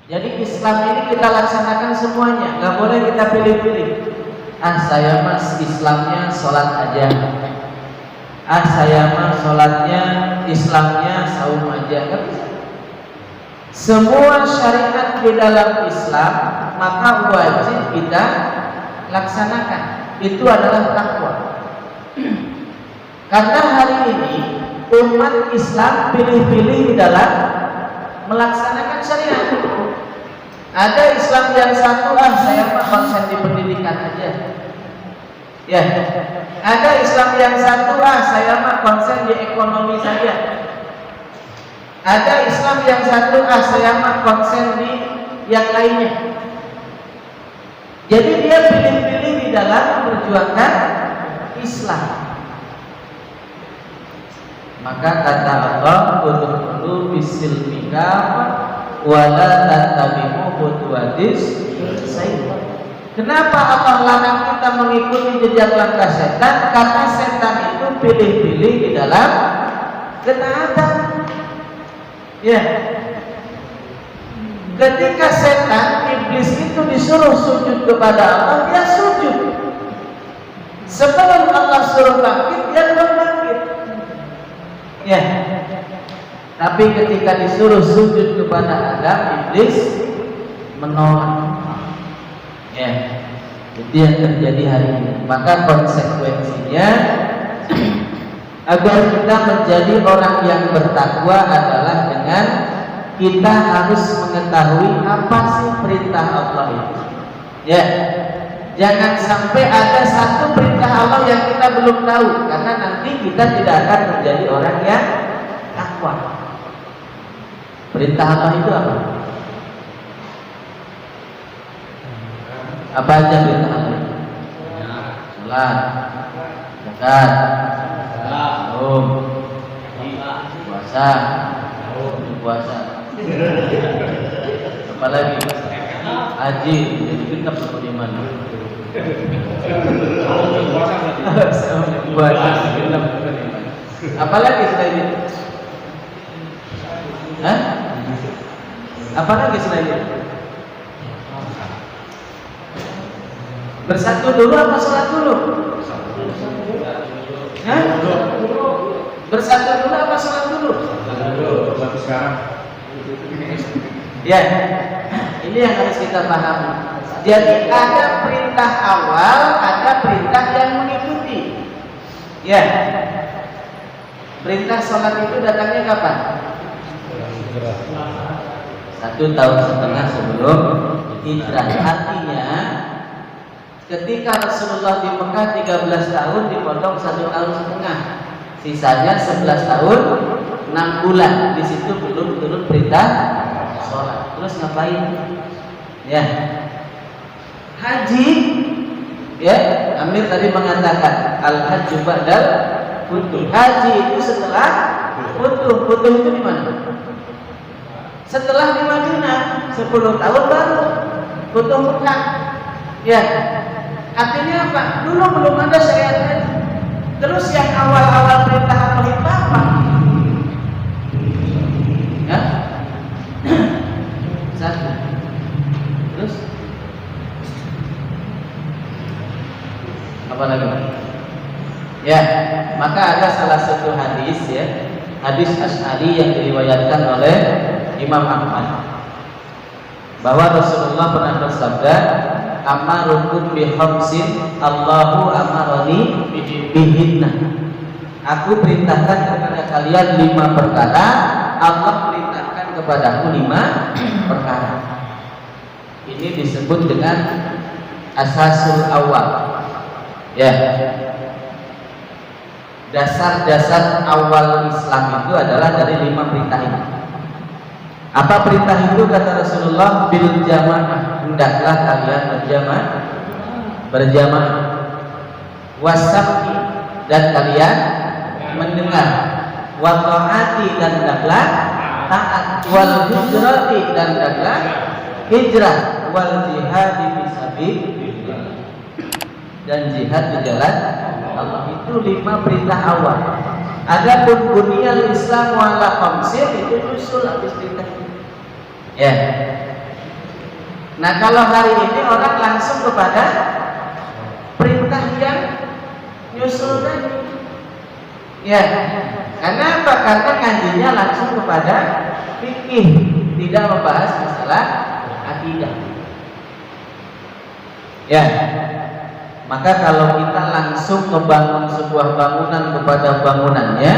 Jadi Islam ini kita laksanakan semuanya, nggak boleh kita pilih-pilih. Saya mas Islamnya sholat aja. Saya mah sholatnya Islamnya saum aja. Nggak bisa. Semua syariat di dalam Islam maka wajib kita laksanakan. Itu adalah takwa. Karena hari ini umat Islam pilih-pilih di dalam melaksanakan syariat. Ada Islam yang satu, saya mah konsen di pendidikan aja. Ya. Ada Islam yang satu, saya mah konsen di ekonomi saja. Ada Islam yang satu, saya mah konsen di yang lainnya. Jadi dia pilih-pilih di dalam memperjuangkan Islam. Maka kata Allah, "Udkhulu bisilmika wala tattabi'u khutuwatis syaitan." Kenapa Allah larang kita mengikuti jejak langkah setan? Karena setan itu pilih-pilih di dalam ketaatan. Ya. Ketika setan, iblis itu disuruh sujud kepada Allah, dia sujud. Sebelum Allah suruh bangkit, dia belum bangkit. Ya. Tapi ketika disuruh sujud kepada Adam, iblis menolak. Ya. Itu yang terjadi hari ini. Maka konsekuensinya agar kita menjadi orang yang bertakwa adalah dengan kita harus mengetahui apa sih perintah Allah itu. Ya. Jangan sampai ada satu perintah Allah yang kita belum tahu, karena nanti kita tidak akan menjadi orang yang takwa. Perintah Allah itu apa? Apa aja perintah Allah? Salat, zakat, saum, puasa, puasa. Apalagi haji, jadi kita perlu di mana? Puasa, kita perlu di mana? Apalagi selain itu? Hah? Apalagi selain itu? Bersatu dulu apa sholat dulu? Hah? Bersatu dulu apa sholat dulu? Bersatu sekarang. Ya, ini yang harus kita pahami. Jadi ada perintah awal, ada perintah yang mengikuti. Ya, perintah sholat itu datangnya kapan? 1,5 tahun sebelum hijrah. Artinya ketika Rasulullah di Mekah 13 tahun dipotong 1,5 tahun, sisanya 11 tahun 6 bulan. Di situ belum turun perintah sholat. Terus ngapain? Ya, haji. Ya, Amir tadi mengatakan al-hajju ba'dal futuh. Haji itu setelah futuh. Futuh itu di mana? Setelah di Madinah 10 tahun baru futuh Mekah. Ya. Artinya apa? Dulu belum ada syariat haji. Terus yang awal-awal perintah Allah itu apa? Ya? Satu. Terus apa lagi? Ya, maka ada salah satu hadis, ya, hadis Asy'ari yang diriwayatkan oleh Imam Ahmad, bahwa Rasulullah pernah bersabda, "Amarukum bi khamsin Allahu amarani bihinna." Aku perintahkan kepada kalian 5 perkara, Allah perintahkan kepadaku 5 perkara. Ini disebut dengan asasul awal. Ya. Dasar-dasar awal Islam itu adalah dari 5 perintah ini. Apa perintah itu? Kata Rasulullah, bil jamaah, hendaklah kalian berjamaah. Wasabti, dan kalian mendengar. Wa ta'ati, dan hendaklah taat. Wal hijrati, dan hendaklah hijrah. Wal jihad fisabilillah, dan jihad di jalan Allah. Itu 5 perintah awal. Adapun buniyal Islam ala khamsin, itu usul habis perintah. Ya. Nah kalau hari ini orang langsung kepada perintah yang nyusul tadi. Ya, karena apa? Karena ngajinya langsung kepada fikih, tidak membahas masalah akidah. Ya, maka kalau kita langsung membangun sebuah bangunan kepada bangunannya,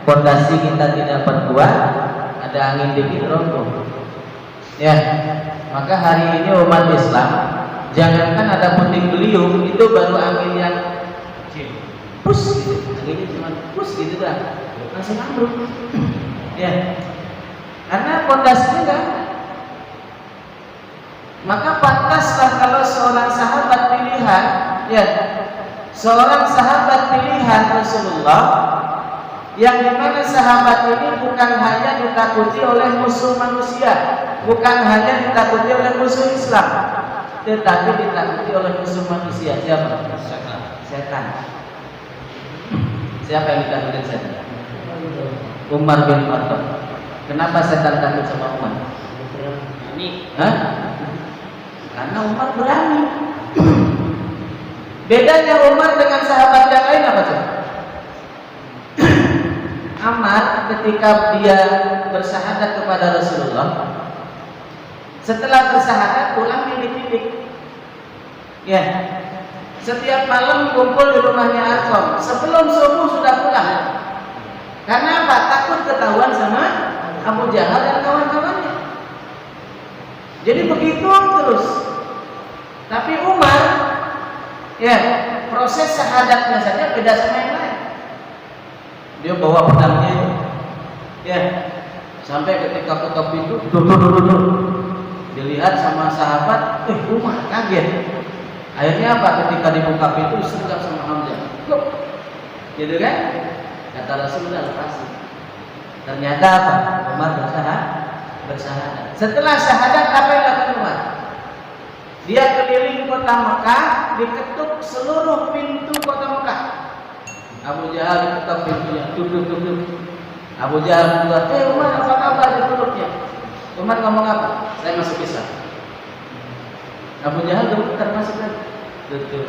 fondasi kita tidak berkuat, ada angin dikit roboh. Ya, maka hari ini umat Islam, jangankan ada puting beliung, itu baru angin yang pus gitu, anginnya cuma pus gitu dah, langsung ambruk. Ya, karena fondasinya enggak. Maka pantaslah kalau seorang sahabat pilihan, ya, seorang sahabat pilihan Rasulullah, yang dimana sahabat ini bukan hanya ditakuti oleh musuh manusia, bukan hanya ditakuti oleh musuh Islam, tetapi ditakuti oleh musuh manusia. Siapa? Setan. Siapa yang ditakuti setan? Umar bin Khattab. Kenapa setan takut sama Umar? Ini, karena Umar berani. Bedanya Umar dengan sahabat yang lain apa sih? Ammar ketika dia bersyahadat kepada Rasulullah, setelah bersyahadat pulang milik-milik. Ya, setiap malam kumpul di rumahnya Arqam. Sebelum subuh sudah pulang. Karena apa? Takut ketahuan sama Abu Jahal dan kawan-kawannya. Jadi begitu terus. Tapi Umar, ya, proses syahadatnya saja beda sama yang lain. Dia bawa pedangnya itu, ya, sampai ketika ketok pintu, dilihat sama sahabat, Umar kaget. Akhirnya apa? Ketika dibuka pintu, sergap sama Hamzah, gitu kan? Kata Rasulullah, lepasin. Ternyata apa? Umar bersyahadat. Setelah syahadat, apa yang dilakukan Umar? Dia keliling kota Mekah, diketuk seluruh pintu kota Mekah. Abu Jahal diketuk pintunya, duduk. Abu Jahal bilang, Umar, apa kabar? Ditutupnya. Umar ngomong apa? Saya masuk Islam. Abu Jahal gemetar masuk lagi. Duduk.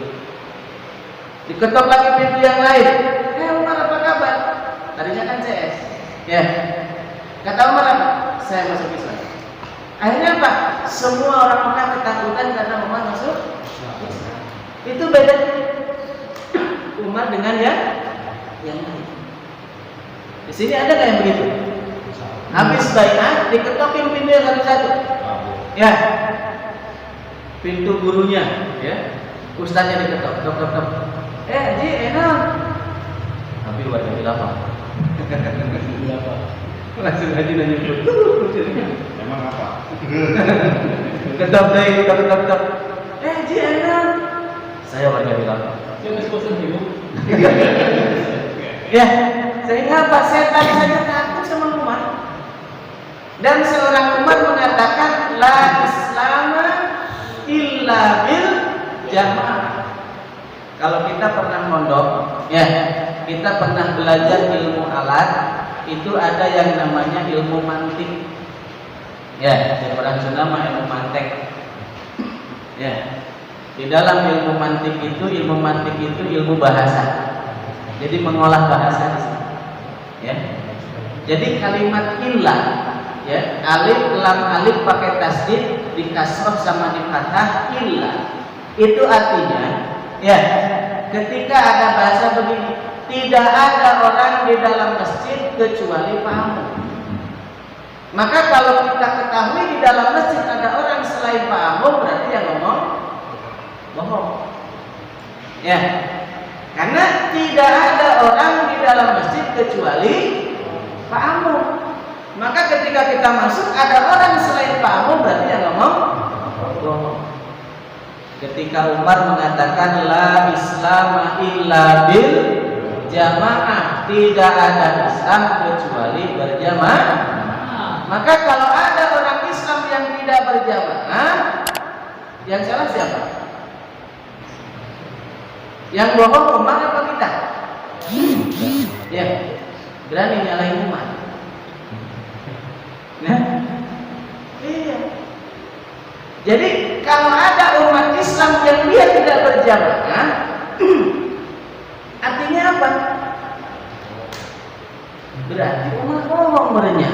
Diketuk lagi pintu yang lain. Umar, apa kabar? Tadinya kan CS. Ya. Kata Umar apa? Saya masuk Islam. Akhirnya apa? Semua orang Mekah ketakutan karena Umar masuk Islam. Itu beda Umar dengan yang lain. Di sini ada nggak yang begitu? Habis baiat diketokin pintu yang satu-satu. Ya, pintu gurunya, ya, ustaznya diketok, tok. Ji enak. Tapi warga bilang apa? Langsung aja nanya emang apa? Ketok. Ji enak. Saya warga bilang. Ya, sehingga apa? Setan saja takut sama Umar. Dan seorang Umar mengatakan la islama illa bil jamaah. Kalau kita pernah mondok, ya, kita pernah belajar ilmu alat, itu ada yang namanya ilmu mantik. Ya, orang Sunda mah ilmu mantek. Ya. Di dalam ilmu mantik itu ilmu bahasa. Jadi mengolah bahasa di sini. Ya. Jadi kalimat illah, ya, alif lam alif pakai tasdid, di kasroh sama di fathah illah. Itu artinya, ya, ketika ada bahasa begini, tidak ada orang di dalam masjid kecuali paham. Maka kalau kita ketahui di dalam masjid ada orang selain paham, berarti yang ngomong bohong. Ya. Karena tidak ada orang di dalam masjid kecuali Pak Amr. Maka ketika kita masuk ada orang selain Pak Amr, berarti yang ngomong bohong. Ketika Umar mengatakan la islama illa bil jamaah, tidak ada Islam kecuali berjamaah. Maka kalau ada orang Islam yang tidak berjamaah, yang salah siapa? Yang bohong Umar apa kita? Ya, berani nyalain Umar. Nah, iya. Jadi kalau ada umat Islam yang dia tidak berjamaah, artinya apa? Berarti umat bohong merenya.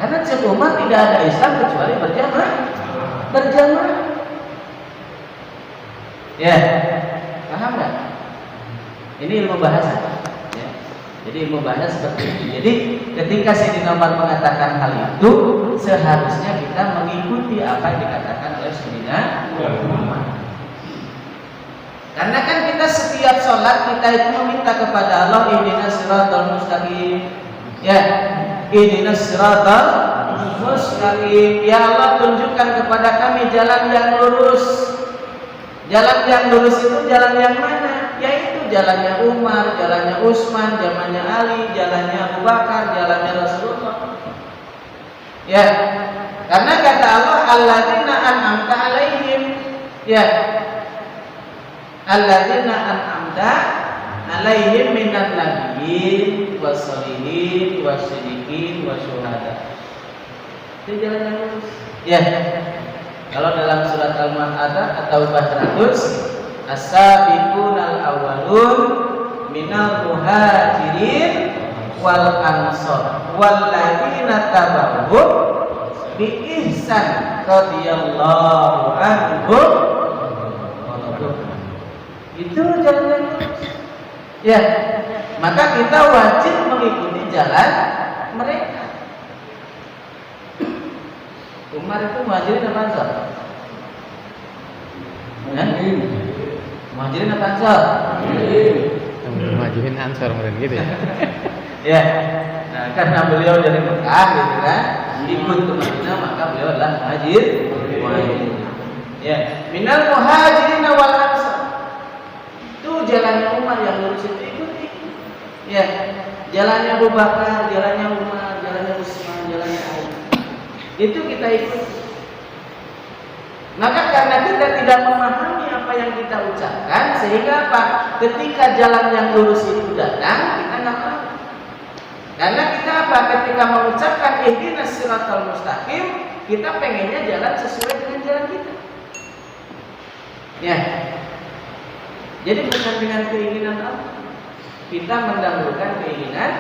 Karena umat tidak ada Islam kecuali berjamaah. Ya, paham nggak? Ini ilmu bahasa. Ya. Jadi ilmu bahasa seperti ini. Jadi ketika Sayyidina Umar mengatakan hal itu, seharusnya kita mengikuti apa yang dikatakan oleh Sayyidina Umar. Karena kan kita setiap sholat kita itu meminta kepada Allah, ihdinas siratal mustaqim. Ya, ihdinas siratal mustaqim. Ya Allah, tunjukkan kepada kami jalan yang lurus. Jalan yang lurus itu jalan yang mana? Yaitu jalannya Umar, jalannya Utsman, jalannya Ali, jalannya Abu Bakar, jalannya Rasulullah. Ya, karena kata Allah, alladzina an'amta alaihim. Ya, alladzina an'amta alaihim minan nabiyyin wassalihin wasyiddiqin wasyuhada. Itu jalan yang lurus. Ya. Kalau dalam surat Al-Maidah atau 400, as-sabiqunal awwalun minal muhajirin wal ansor walladzina tabauhum bi ihsan radhiyallahu anhum. Itu jalan yang lurus. Ya, maka kita wajib mengikuti jalan mereka. Umar itu muhajirin apa ansor? Muhajirin apa ansor? Muhajirin ansor mungkin gitu ya. Ya. Nah, karena beliau dari Mekah gitu kan, ikut ke Madinah, maka beliau adalah muhajirin. Ya, minal muhajirin wal ansor. Itu jalannya Umar yang lurus itu ikuti. Ya, jalannya Abu Bakar, jalannya Umar, jalannya Utsman, jalannya Ali. Itu kita ikuti. Maka karena kita tidak memahami apa yang kita ucapkan, sehingga apa? Ketika jalan yang lurus itu datang, kita nggak paham. Karena kita apa? Ketika mengucapkan ihdinas siratal mustaqim, kita pengennya jalan sesuai dengan jalan kita. Ya. Jadi bukan dengan keinginan Allah. Kita mendahulukan keinginan.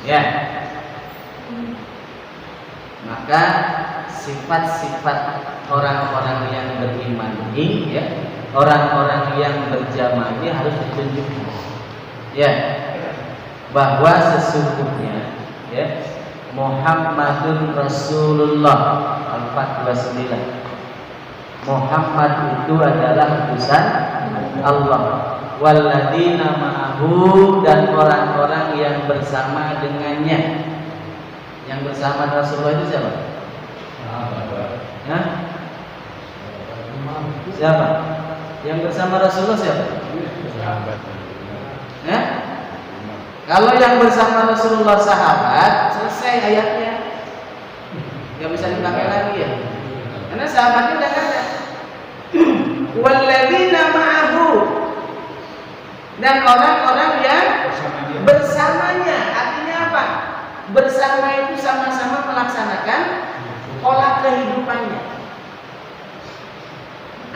Ya. Maka sifat-sifat orang-orang yang beriman ini, ya, orang-orang yang berjamaah ini harus ditunjukkan, ya, bahwa sesungguhnya, ya, Muhammadun Rasulullah Al-429. Muhammad itu adalah utusan Allah. Walladzina ma'ahu, dan orang-orang yang bersama dengannya. Yang bersama Rasulullah itu siapa? Hah? Siapa? Yang bersama Rasulullah siapa? Ya? Kalau yang bersama Rasulullah sahabat, selesai ayatnya. Gak bisa dipakai lagi ya. Karena sahabatnya udah ada. Walladzina ma'ahu, dan orang-orang yang bersamanya. Artinya apa? Bersama itu sama-sama melaksanakan pola kehidupannya.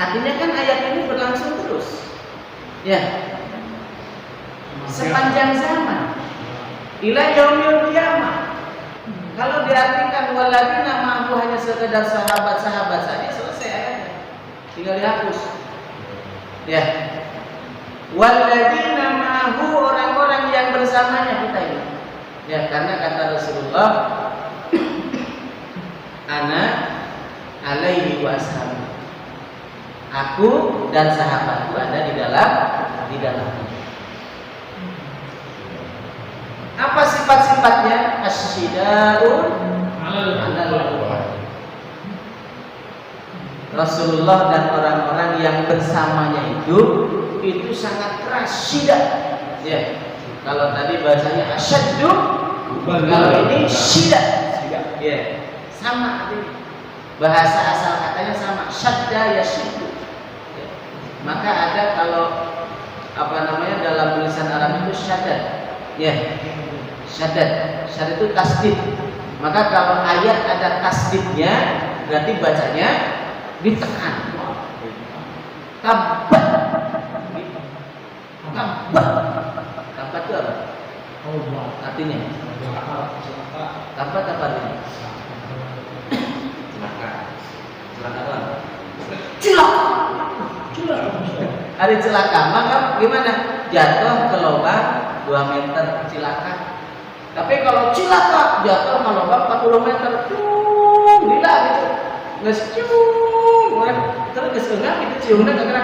Artinya kan ayat ini berlangsung terus, ya, sepanjang zaman, ila yaumil qiyamah. Kalau diartikan walladzina ma'ahu hanya sekedar sahabat-sahabat saja, selesai ayatnya, tinggal dihapus. Ya, walladzina ma'ahu, orang-orang yang bersamanya kita ini. Ya, karena kata Rasulullah, ana alaihi wa ashabi, aku dan sahabatku ada di dalam. Apa sifat-sifatnya? Asyidaun alal quran. Rasulullah dan orang-orang yang bersamanya itu sangat keras, syiddah. Ya. Kalau tadi bahasanya asyaddu, kalau ini syiddah. Ya. Sama artinya. Bahasa asal katanya sama, syadda yasyiddu. Ya. Maka ada kalau dalam tulisan Arab itu syaddad. Ya. Syaddad. Syaddad itu tasdid. Maka kalau ayat ada tasdidnya, berarti bacanya ditekan. Tabat. Tabat. Tabat itu apa? Artinya? Tabat apa artinya? Celaka. Celaka apa? Celaka. Ada celaka, maka gimana? Jatuh ke lubang 2 meter, celaka. Tapi kalau cilaka jatuh ke lubang 40 meter, gila gitu. Nges terus ngesengah itu ciumnya kena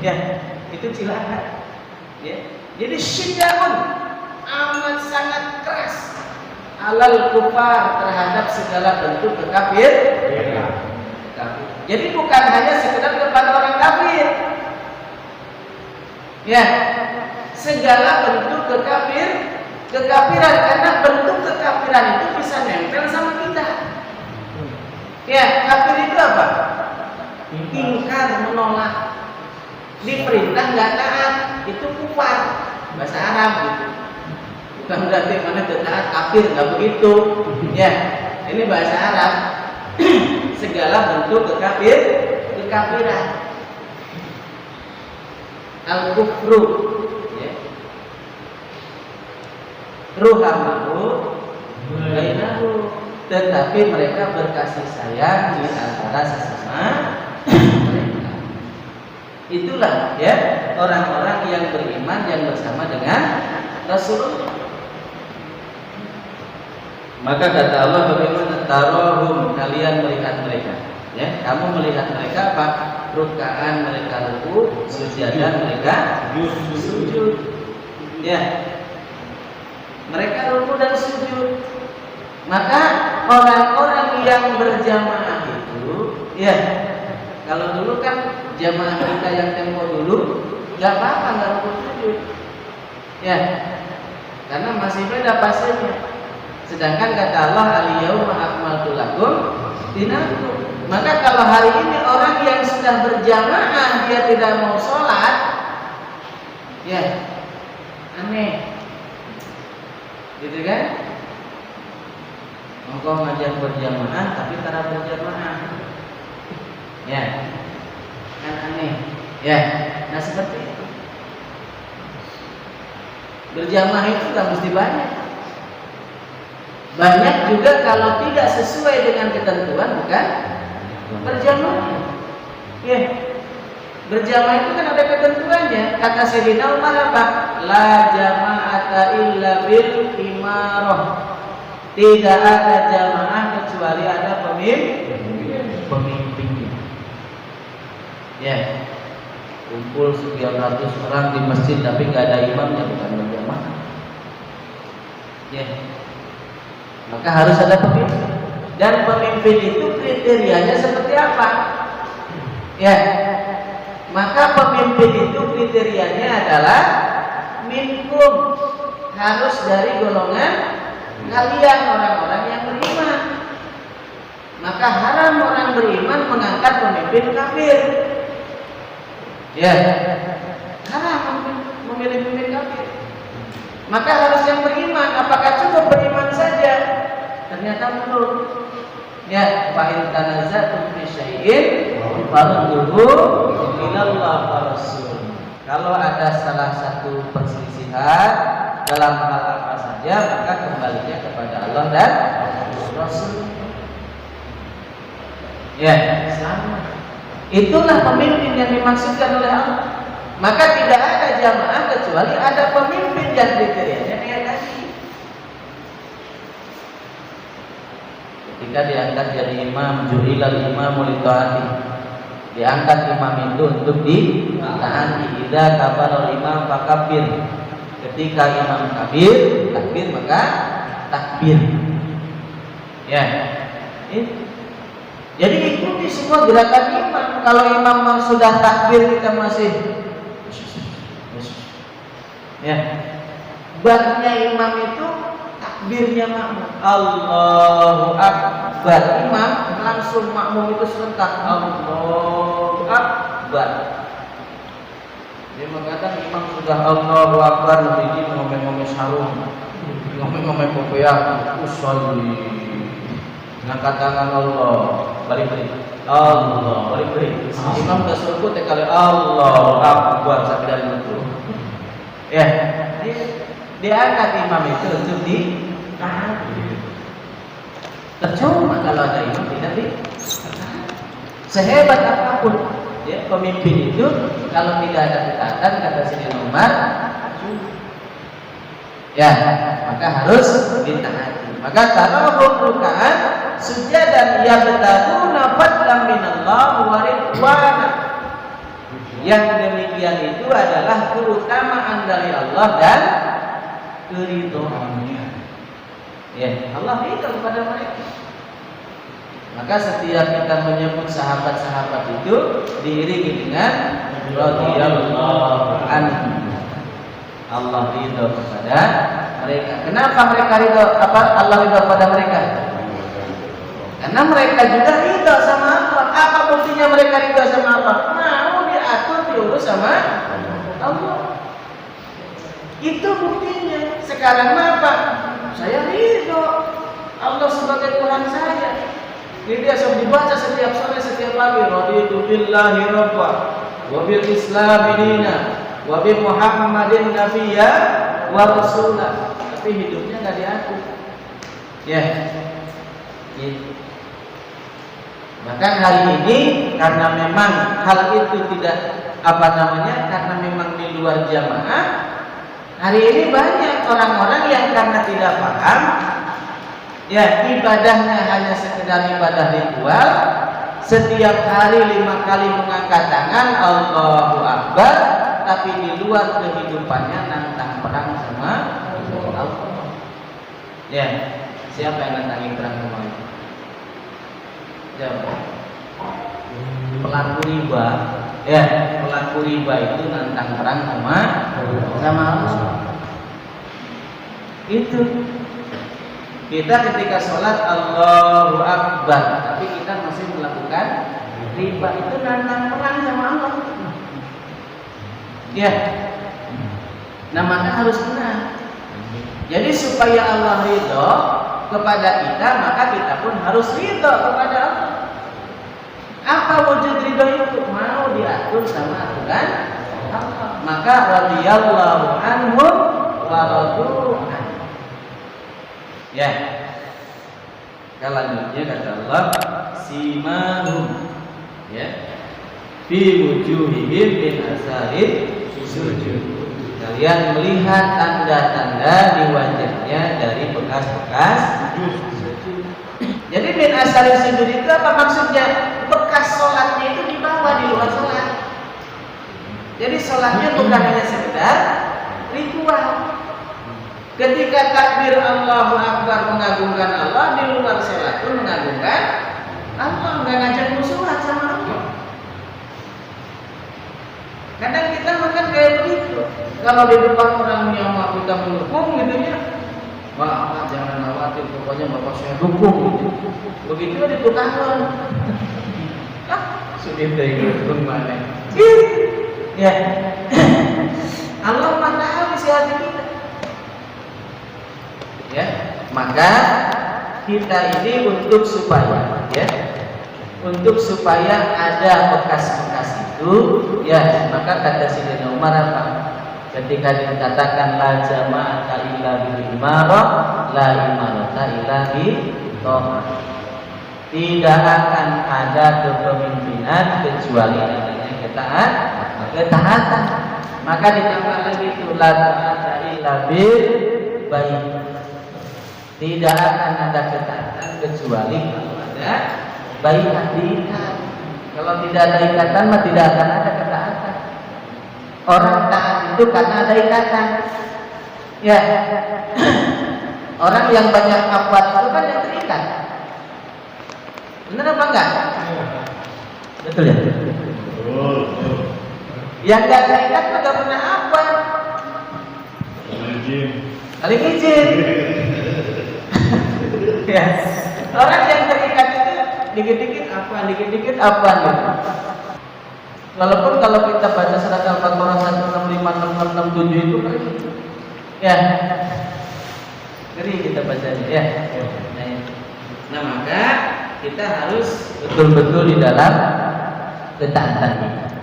ya, itu cilaka. Ya. Jadi syiddaun amat sangat keras alal kufar terhadap segala bentuk kekafir. Jadi bukan hanya sekedar kepada orang kafir. Ya, segala bentuk kekafiran, karena bentuk kekafiran itu bisa nempel sama kita. Ya, kafir itu apa? Ingkar, menolak, diperintah nggak taat, itu kufar, bahasa Arab gitu. Bukan berarti mana taat kafir, nggak begitu. Ya, ini bahasa Arab. Segala bentuk kekafiran. Al-kufru, ya. Ruhamahu bainahu, tetapi mereka berkasih sayang di antara sesama mereka. Itulah ya orang-orang yang beriman yang bersama dengan Rasulullah. Maka kata Allah, bagaimana tarohum, kalian melihat mereka, ya, kamu melihat mereka apa? Rukaan mereka ruku, sujadan mereka sujud. Ya, mereka ruku dan sujud. Maka orang-orang yang berjamaah itu, ya, kalau dulu kan jamaah kita yang tempo dulu, nggak apa-apa nggak ruku sujud, ya, karena masih beda pasirnya. Sedangkan kata Allah, al-yauma akmaltu lakum dinakum. Maka kalau hari ini orang yang sudah berjamaah dia tidak mau sholat, ya aneh, gitu kan? Engkau ngajak berjamaah tapi tidak berjamaah, ya kan aneh, ya. Nah seperti itu. Berjamaah itu nggak mesti banyak. Banyak juga kalau tidak sesuai dengan ketentuan bukan berjamaah. Ya. Berjamaah itu kan ada ketentuannya. Kata Sayyidina Umar apa? La jama'ata illa bil imarah. Tidak ada jamaah kecuali ada pemimpinnya. Ya. Kumpul sekian ratus orang di masjid tapi nggak ada imamnya, bukan berjamaah. Ya. Maka harus ada pemimpin. Dan pemimpin itu kriterianya seperti apa? Ya. Maka pemimpin itu kriterianya adalah minkum, harus dari golongan kalian orang-orang yang beriman. Maka haram orang beriman mengangkat pemimpin kafir. Ya. Haram memilih pemimpin kafir. Maka harus yang beriman. Apakah cukup beriman saja? Ternyata belum. Ya, fa in tanazatum fi syai'in farudduhu ila Allah wa Rasul. Kalau ada salah satu perselisihan dalam hal apa saja, maka kembalinya kepada Allah dan Rasul. Ya, sama. Itulah pemimpin yang dimaksudkan oleh Allah. Maka tidak ada jamaah kecuali ada pemimpin yang kriterianya dia tadi. Ketika diangkat jadi imam, ju'ilal imamu li ta'ati. Diangkat imam itu untuk ditaati. Idza kabara imam fakabir. Ketika imam takbir maka takbir. Ya. Jadi ikuti semua gerakan imam. Kalau imam sudah takbir kita masih ya, barnya imam itu takbirnya makmum. Allahu Akbar. Imam langsung makmum itu serentak Allahu Akbar. Dia mengatakan imam sudah Allahu Akbar, begini ngomong-ngomong sarung, ngomong imam kopiah usolli ngangkat tangan Allah balik Allah balik imam dah suruh teh kali Allah akbar sampai dari itu ya diangkat imam itu untuk di tercuma kalau ada imam tidak di sehebat apapun ya pemimpin itu kalau tidak ada ketaatan kata Sayyidina Umar ya maka harus ditaati. Maka tarahum rukaan sujadan yabtaguna fadlan minallah wa ridwana. Yang demikian itu adalah keutamaan dari Allah dan keridhaannya. Ya, Allah ridha kepada mereka. Maka setiap kita menyebut sahabat-sahabat itu diiringi dengan radhiyallahu anhu. Allah ridha kepada mereka. Kenapa mereka ridha? Apa Allah ridha kepada mereka? Karena mereka juga ridha sama Allah. Apa buktinya mereka ridha sama Allah? Mau diatur diurus sama Allah. Itu buktinya. Sekarang apa? Saya ridha Allah sebagai Tuhan saya. Ini dia sudah dibaca setiap sore, setiap pagi. Raditu billahi rabba wa bil islami dina wa bi Muhammadin nabiyya wa rasulah. Tapi hidupnya enggak diatur. Ya. Gitu. Maka hari ini karena memang hal itu tidak karena memang di luar jamaah. Hari ini banyak orang-orang yang karena tidak paham ya ibadahnya hanya sekedar ibadah ritual, setiap hari 5 kali mengangkat tangan Allahu Akbar, tapi di luar kehidupannya nantang perang sama Allah. Ya, siapa yang nantangin perang sama Allah? Jawab. Pelaku riba, ya pelaku riba itu nantang perang sama Allah. Itu. Kita ketika sholat Allahu Akbar, tapi kita masih melakukan riba, itu nantang perang sama Allah. Ya. Nah maka harus benar. Jadi supaya Allah ridho kepada kita, maka kita pun harus ridho kepada Allah. Apa wujud ridho itu? Mau diatur sama aturan Allah. Maka radhiyallahu anhum wa radu anhu. Ya. Selanjutnya kata Allah, simahum ya. Fi wujuhihim min asarid sujud. Kalian melihat tanda-tanda di wajahnya dari bekas-bekas sujud. Jadi min asarid sujud itu apa maksudnya? Bekas sholatnya itu dibawa di luar sholat. Jadi sholatnya bukan hanya sekedar ritual. Ketika takbir Allahu Akbar mengagungkan Allah, di luar sholat pun mengagungkan Allah, nggak ngajak musuhan sama Allah. Kadang kita makan kayak begitu. Kalau di depan orang yang mau kita mendukung gitu ya, wah jangan khawatir, pokoknya bapak saya dukung gitu. Begitu di tukang sudah dukung mana? Ya, Allah tahu isi hati kita. Ya, maka kita ini untuk supaya ada bekas-bekas itu, ya maka kata Sayyidina Umar apa? Ketika dikatakan la jama'ata illa bil imarah, la imarata illa bi tha'ah. Tidak akan ada kepemimpinan kecuali adanya ketaatan. Maka ditambah lagi itu la ta'ata illa bil baik. Tidak akan ada ketaatan kecuali kalau ada baiat diikat. Kalau tidak ada ikatan mah tidak akan ada ketaatan. Orang taat itu karena ada ikatan. Ya. Orang yang banyak akhlak itu kan yang terikat. Benar apa enggak? Betul ya? Yang enggak terikat mah enggak pernah apa. Kali izin. Ya. Orang yang terikat itu dikit-dikit apa gitu. Walaupun kalau kita baca surat Al-Baqarah 165, 66, 67 itu kan ya. ngeri kita bacanya ya. Nah maka kita harus betul-betul di dalam ketaatan ini.